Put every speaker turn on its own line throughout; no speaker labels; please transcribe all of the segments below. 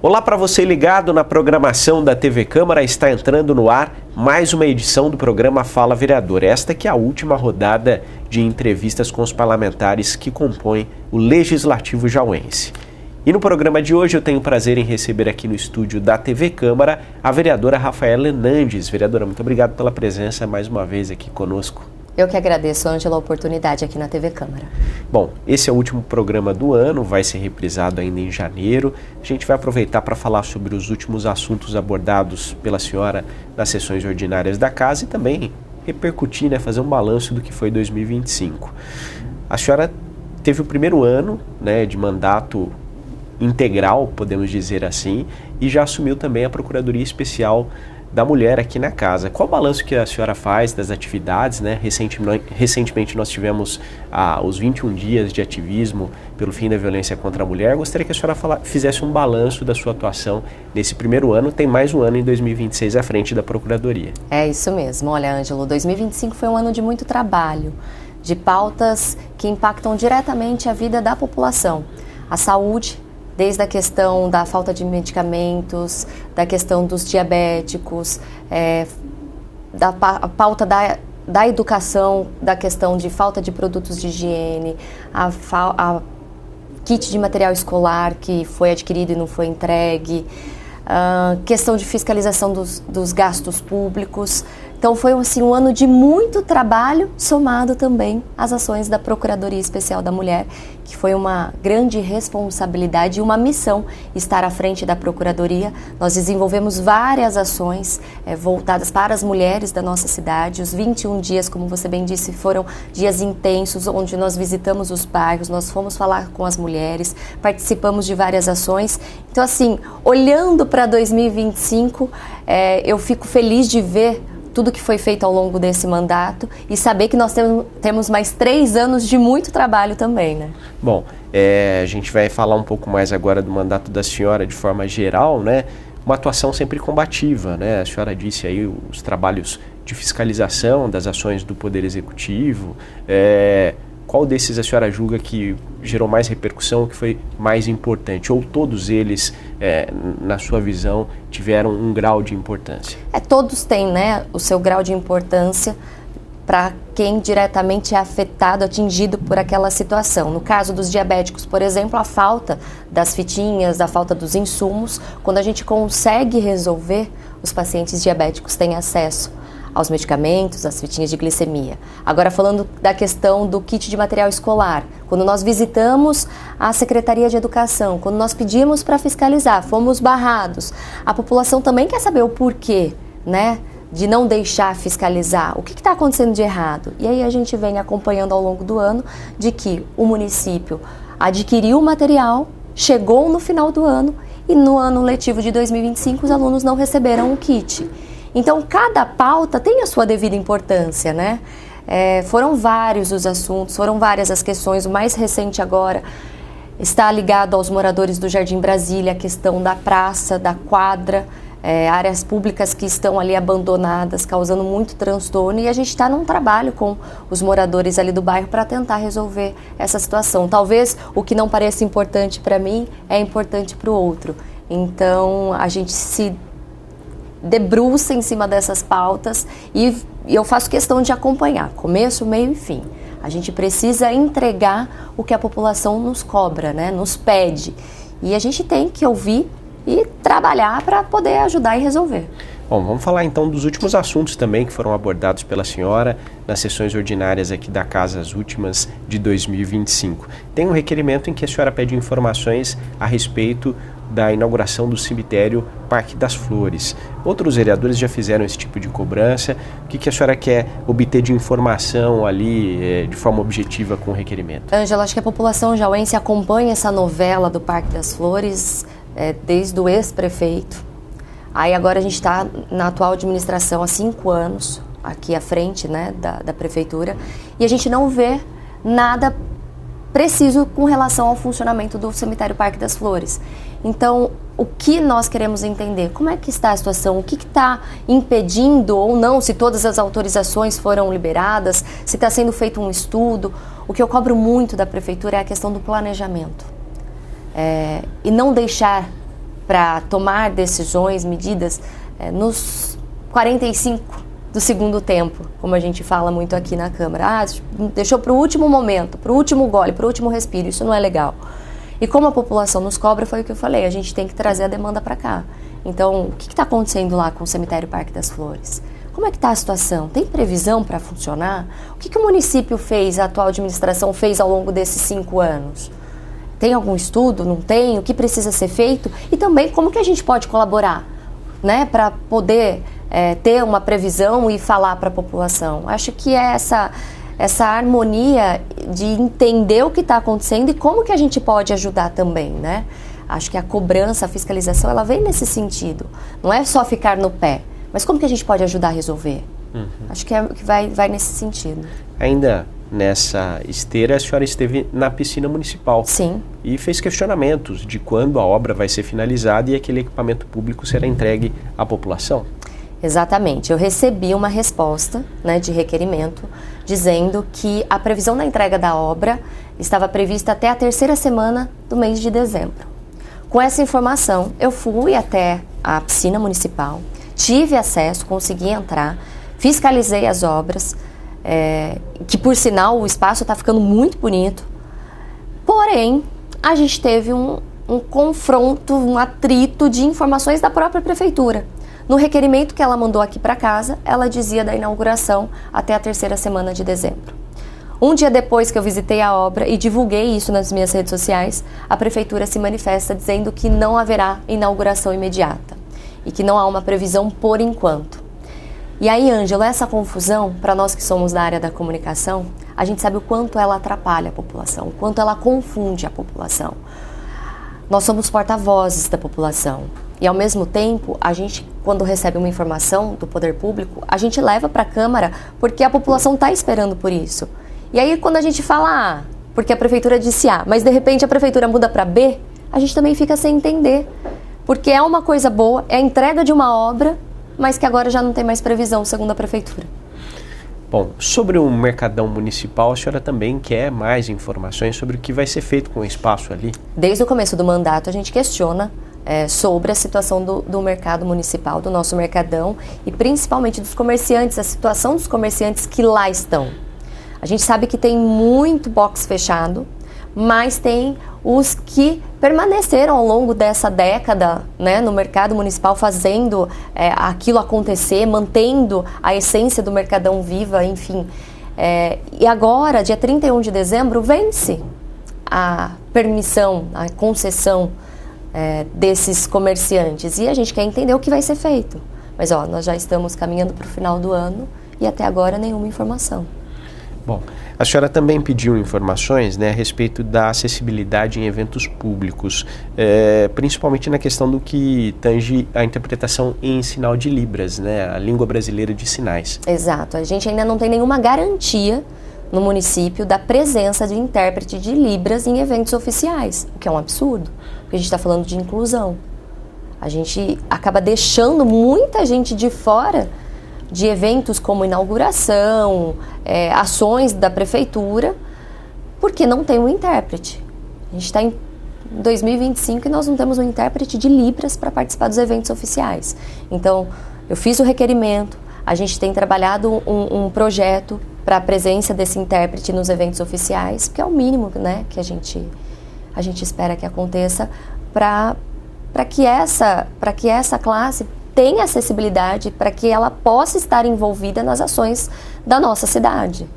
Olá para você ligado na programação da TV Câmara, está entrando no ar mais uma edição do programa Fala Vereador. Esta que é a última rodada de entrevistas com os parlamentares que compõem o Legislativo jauense. E no programa de hoje eu tenho o prazer em receber aqui no estúdio da TV Câmara a vereadora Rafaela Hernandes. Vereadora, muito obrigado pela presença mais uma vez aqui conosco.
Eu que agradeço, Ângela, a oportunidade aqui na TV Câmara.
Bom, esse é o último programa do ano, vai ser reprisado ainda em janeiro. A gente vai aproveitar para falar sobre os últimos assuntos abordados pela senhora nas sessões ordinárias da casa e também repercutir, fazer um balanço do que foi 2025. A senhora teve o primeiro ano, de mandato integral, podemos dizer assim, e já assumiu também a Procuradoria Especial da Mulher aqui na casa. Qual o balanço que a senhora faz das atividades, Recentemente nós tivemos os 21 dias de ativismo pelo fim da violência contra a mulher. Gostaria que a senhora fizesse um balanço da sua atuação nesse primeiro ano. Tem mais um ano em 2026 à frente da Procuradoria.
É isso mesmo. Olha, Ângelo, 2025 foi um ano de muito trabalho, de pautas que impactam diretamente a vida da população. A saúde, desde a questão da falta de medicamentos, da questão dos diabéticos, da pauta da educação, da questão de falta de produtos de higiene, a kit de material escolar que foi adquirido e não foi entregue, questão de fiscalização dos gastos públicos. Então foi um ano de muito trabalho, somado também às ações da Procuradoria Especial da Mulher, que foi uma grande responsabilidade e uma missão estar à frente da Procuradoria. Nós desenvolvemos várias ações voltadas para as mulheres da nossa cidade. Os 21 dias, como você bem disse, foram dias intensos, onde nós visitamos os bairros, nós fomos falar com as mulheres, participamos de várias ações. Então, assim, olhando para 2025, eu fico feliz de ver tudo que foi feito ao longo desse mandato e saber que nós temos mais 3 anos de muito trabalho também,
Bom, a gente vai falar um pouco mais agora do mandato da senhora de forma geral, Uma atuação sempre combativa, A senhora disse aí os trabalhos de fiscalização das ações do Poder Executivo. Qual desses a senhora julga que gerou mais repercussão, que foi mais importante? Ou todos eles, na sua visão, tiveram um grau de importância?
Todos têm, o seu grau de importância para quem diretamente é afetado, atingido por aquela situação. No caso dos diabéticos, por exemplo, a falta das fitinhas, a falta dos insumos, quando a gente consegue resolver, os pacientes diabéticos têm acesso aos medicamentos, às fitinhas de glicemia. Agora, falando da questão do kit de material escolar, quando nós visitamos a Secretaria de Educação, quando nós pedimos para fiscalizar, fomos barrados, a população também quer saber o porquê, de não deixar fiscalizar, o que está acontecendo de errado. E aí a gente vem acompanhando ao longo do ano de que o município adquiriu o material, chegou no final do ano e no ano letivo de 2025 os alunos não receberam o kit. Então, cada pauta tem a sua devida importância, Foram vários os assuntos, foram várias as questões. O mais recente agora está ligado aos moradores do Jardim Brasília, a questão da praça, da quadra, áreas públicas que estão ali abandonadas, causando muito transtorno. E a gente está num trabalho com os moradores ali do bairro para tentar resolver essa situação. Talvez o que não pareça importante para mim é importante para o outro. Então, a gente se debruça em cima dessas pautas e eu faço questão de acompanhar, começo, meio e fim. A gente precisa entregar o que a população nos cobra, nos pede. E a gente tem que ouvir e trabalhar para poder ajudar e resolver.
Bom, vamos falar então dos últimos assuntos também que foram abordados pela senhora nas sessões ordinárias aqui da casa, as últimas de 2025. Tem um requerimento em que a senhora pede informações a respeito da inauguração do cemitério Parque das Flores. Outros vereadores já fizeram esse tipo de cobrança. O que a senhora quer obter de informação ali de forma objetiva com o requerimento?
Ângela, acho que a população jauense acompanha essa novela do Parque das Flores desde o ex-prefeito. Aí agora a gente está na atual administração há 5 anos, aqui à frente da prefeitura, e a gente não vê nada preciso com relação ao funcionamento do cemitério Parque das Flores. Então, o que nós queremos entender? Como é que está a situação? O que está impedindo ou não? Se todas as autorizações foram liberadas? Se está sendo feito um estudo? O que eu cobro muito da prefeitura é a questão do planejamento. E não deixar para tomar decisões, medidas, nos 45 do segundo tempo, como a gente fala muito aqui na Câmara. Deixou para o último momento, para o último gole, para o último respiro, isso não é legal. E como a população nos cobra, foi o que eu falei, a gente tem que trazer a demanda para cá. Então, o que está acontecendo lá com o cemitério Parque das Flores? Como é que está a situação? Tem previsão para funcionar? O que o município fez, a atual administração fez ao longo desses 5 anos? Tem algum estudo? Não tem? O que precisa ser feito? E também, como que a gente pode colaborar, né, para poder ter uma previsão e falar para a população? Acho que é essa harmonia de entender o que está acontecendo e como que a gente pode ajudar também, né? Acho que a cobrança, a fiscalização, ela vem nesse sentido. Não é só ficar no pé, mas como que a gente pode ajudar a resolver? Acho que vai nesse sentido.
Ainda nessa esteira, a senhora esteve na piscina municipal.
Sim.
E fez questionamentos de quando a obra vai ser finalizada e aquele equipamento público será entregue à população.
Exatamente. Eu recebi uma resposta, né, de requerimento dizendo que a previsão da entrega da obra estava prevista até a 3ª semana do mês de dezembro. Com essa informação, eu fui até a piscina municipal, tive acesso, consegui entrar, fiscalizei as obras, que por sinal o espaço está ficando muito bonito, porém a gente teve um confronto, um atrito de informações da própria prefeitura. No requerimento que ela mandou aqui para casa, ela dizia da inauguração até a 3ª semana de dezembro. Um dia depois que eu visitei a obra e divulguei isso nas minhas redes sociais, a prefeitura se manifesta dizendo que não haverá inauguração imediata e que não há uma previsão por enquanto. E aí, Ângelo, essa confusão, para nós que somos da área da comunicação, a gente sabe o quanto ela atrapalha a população, o quanto ela confunde a população. Nós somos porta-vozes da população. E, ao mesmo tempo, a gente, quando recebe uma informação do poder público, a gente leva para a Câmara porque a população está esperando por isso. E aí, quando a gente fala porque a prefeitura disse A, mas de repente a prefeitura muda para B, a gente também fica sem entender. Porque é uma coisa boa, é a entrega de uma obra, mas que agora já não tem mais previsão, segundo a prefeitura.
Bom, sobre o Mercadão Municipal, a senhora também quer mais informações sobre o que vai ser feito com o espaço ali? Desde
o começo do mandato, a gente questiona sobre a situação do mercado municipal, do nosso mercadão e principalmente dos comerciantes, a situação dos comerciantes que lá estão. A gente sabe que tem muito box fechado, mas tem os que permaneceram ao longo dessa década, né, no mercado municipal, fazendo aquilo acontecer, mantendo a essência do mercadão viva, enfim. E agora, dia 31 de dezembro, vence a permissão, a concessão desses comerciantes. E a gente quer entender o que vai ser feito. Mas nós já estamos caminhando para o final do ano e até agora nenhuma informação.
Bom, a senhora também pediu informações, né, a respeito da acessibilidade em eventos públicos, principalmente na questão do que tange a interpretação em sinal de Libras, né, a língua brasileira de sinais.
Exato, a gente ainda não tem nenhuma garantia no município da presença de intérprete de Libras em eventos oficiais, o que é um absurdo, porque a gente está falando de inclusão. A gente acaba deixando muita gente de fora de eventos como inauguração, ações da prefeitura, porque não tem um intérprete. A gente está em 2025 e nós não temos um intérprete de Libras para participar dos eventos oficiais. Então, eu fiz o requerimento, a gente tem trabalhado um projeto para a presença desse intérprete nos eventos oficiais, que é o mínimo, né, que a gente espera que aconteça para que essa classe tenha acessibilidade, para que ela possa estar envolvida nas ações da nossa cidade.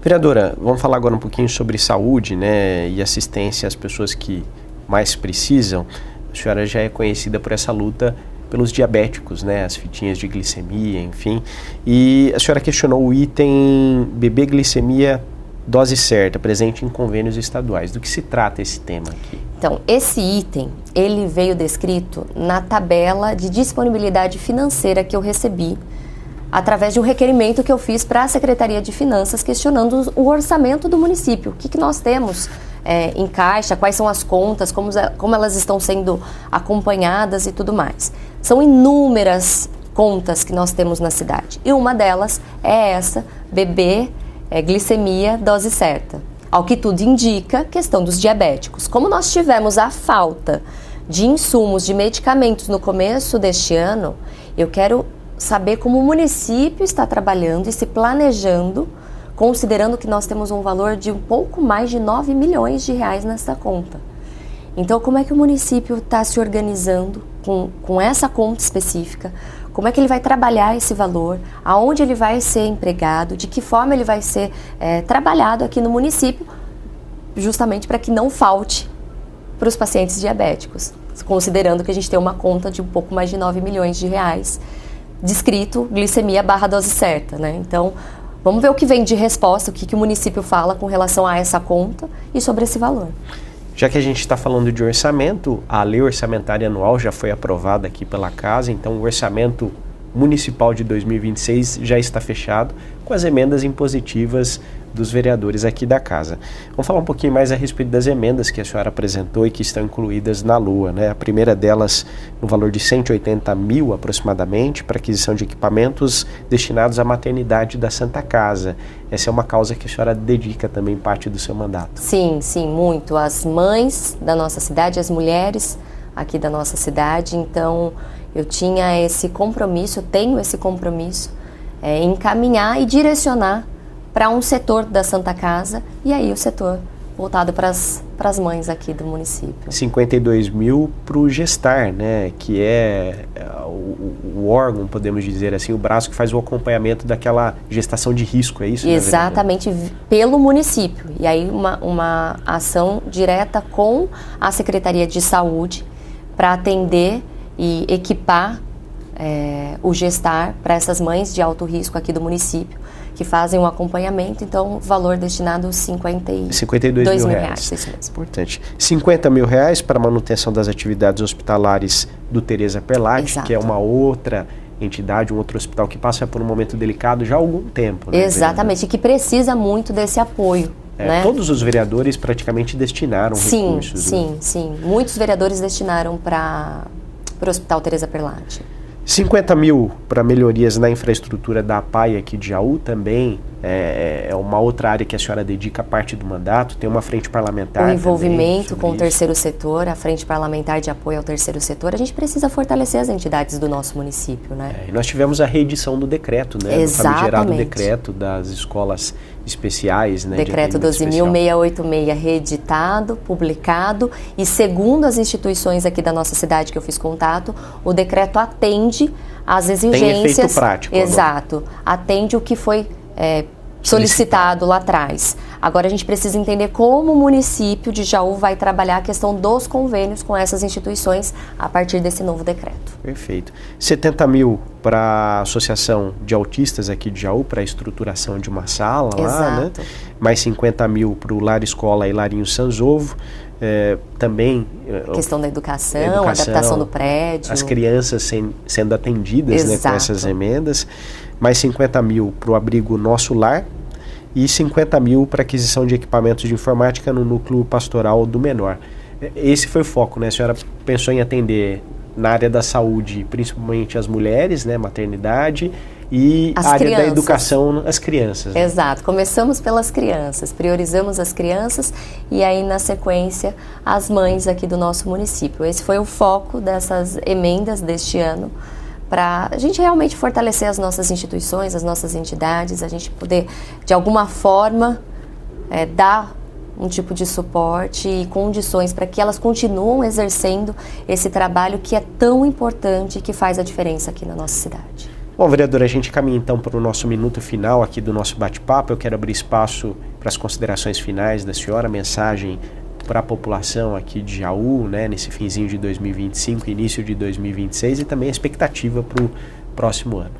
Vereadora, vamos falar agora um pouquinho sobre saúde, né, e assistência às pessoas que mais precisam. A senhora já é conhecida por essa luta pelos diabéticos, né, as fitinhas de glicemia, enfim. E a senhora questionou o item bebê glicemia dose certa, presente em convênios estaduais. Do que se trata esse tema aqui?
Então, esse item, ele veio descrito na tabela de disponibilidade financeira que eu recebi através de um requerimento que eu fiz para a Secretaria de Finanças questionando o orçamento do município. O que nós temos em caixa, quais são as contas, como elas estão sendo acompanhadas e tudo mais. São inúmeras contas que nós temos na cidade e uma delas é essa, bebê, glicemia, dose certa. Ao que tudo indica, questão dos diabéticos. Como nós tivemos a falta de insumos, de medicamentos no começo deste ano, eu quero saber como o município está trabalhando e se planejando, considerando que nós temos um valor de um pouco mais de 9 milhões de reais nessa conta. Então, como é que o município está se organizando com essa conta específica? Como é que ele vai trabalhar esse valor? Aonde ele vai ser empregado? De que forma ele vai ser trabalhado aqui no município? Justamente para que não falte para os pacientes diabéticos, considerando que a gente tem uma conta de um pouco mais de 9 milhões de reais, descrito glicemia / dose certa, né? Então, vamos ver o que vem de resposta, o que o município fala com relação a essa conta e sobre esse valor.
Já que a gente está falando de orçamento, a lei orçamentária anual já foi aprovada aqui pela Casa, então o orçamento municipal de 2026 já está fechado com as emendas impositivas dos vereadores aqui da Casa. Vamos falar um pouquinho mais a respeito das emendas que a senhora apresentou e que estão incluídas na LUA, né? A primeira delas no valor de 180 mil aproximadamente para aquisição de equipamentos destinados à maternidade da Santa Casa. Essa é uma causa que a senhora dedica também parte do seu mandato.
Sim, muito. As mães da nossa cidade, as mulheres aqui da nossa cidade, então eu tinha esse compromisso, eu tenho esse compromisso em encaminhar e direcionar para um setor da Santa Casa e aí o setor voltado para as mães aqui do município.
52 mil para o Gestar, né, que é o órgão, podemos dizer assim, o braço que faz o acompanhamento daquela gestação de risco, é isso?
Exatamente, pelo município. E aí uma ação direta com a Secretaria de Saúde para atender e equipar o Gestar para essas mães de alto risco aqui do município, que fazem um acompanhamento, então valor destinado a 52 mil reais. Isso mesmo.
Importante. 50 mil reais para manutenção das atividades hospitalares do Teresa Perlatti, que é uma outra entidade, um outro hospital que passa por um momento delicado já há algum tempo. Né,
exatamente, e que precisa muito desse apoio. Né?
Todos os vereadores praticamente destinaram recursos.
Sim. Muitos vereadores destinaram para o Hospital Teresa Perlatti.
50 mil para melhorias na infraestrutura da APAI aqui de Jaú também é uma outra área que a senhora dedica parte do mandato, tem uma frente parlamentar.
O envolvimento com o terceiro setor, a frente parlamentar de apoio ao terceiro setor, a gente precisa fortalecer as entidades do nosso município, né?
E nós tivemos a reedição do decreto, né?
Exatamente.
Do famigerado decreto das escolas especiais, né?
Decreto 12.686 reeditado, publicado, e segundo as instituições aqui da nossa cidade que eu fiz contato, o decreto atende às exigências.
Tem efeito prático.
Exato. Agora. Atende o que foi solicitado lá atrás. Agora a gente precisa entender como o município de Jaú vai trabalhar a questão dos convênios com essas instituições a partir desse novo decreto.
Perfeito. 70 mil para a Associação de Autistas aqui de Jaú, para a estruturação de uma sala.
Exato.
Lá, né? Mais 50 mil para o Lar Escola e Larinho Sanzovo. Também
questão da educação, adaptação do prédio.
As crianças sendo atendidas, né, com essas emendas. Mais 50 mil para o abrigo Nosso Lar e 50 mil para aquisição de equipamentos de informática no núcleo pastoral do menor. Esse foi o foco, né? A senhora pensou em atender na área da saúde, principalmente as mulheres, né, maternidade, e a área da educação, as crianças. Né?
Exato, começamos pelas crianças, priorizamos as crianças e aí na sequência as mães aqui do nosso município. Esse foi o foco dessas emendas deste ano, para a gente realmente fortalecer as nossas instituições, as nossas entidades, a gente poder de alguma forma dar um tipo de suporte e condições para que elas continuem exercendo esse trabalho que é tão importante e que faz a diferença aqui na nossa cidade.
Bom, vereadora, a gente caminha então para o nosso minuto final aqui do nosso bate-papo. Eu quero abrir espaço para as considerações finais da senhora, mensagem para a população aqui de Jaú, né, nesse finzinho de 2025, início de 2026 e também a expectativa para o próximo ano.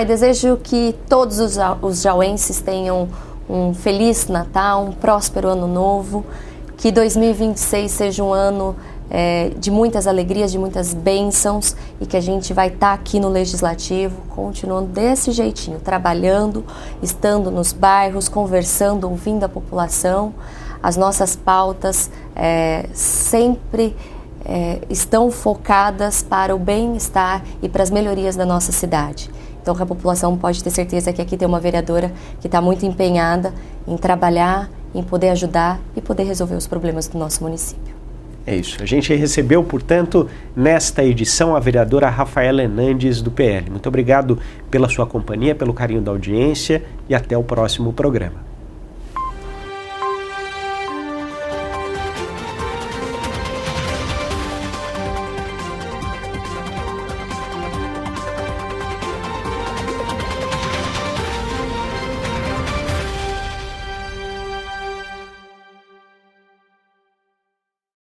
E desejo que todos os jauenses tenham um feliz Natal, um próspero ano novo, que 2026 seja um ano de muitas alegrias, de muitas bênçãos e que a gente vai estar aqui no Legislativo continuando desse jeitinho, trabalhando, estando nos bairros, conversando, ouvindo a população. As nossas pautas sempre estão focadas para o bem-estar e para as melhorias da nossa cidade. Então a população pode ter certeza que aqui tem uma vereadora que está muito empenhada em trabalhar, em poder ajudar e poder resolver os problemas do nosso município.
É isso. A gente recebeu, portanto, nesta edição, a vereadora Rafaela Hernandes, do PL. Muito obrigado pela sua companhia, pelo carinho da audiência e até o próximo programa.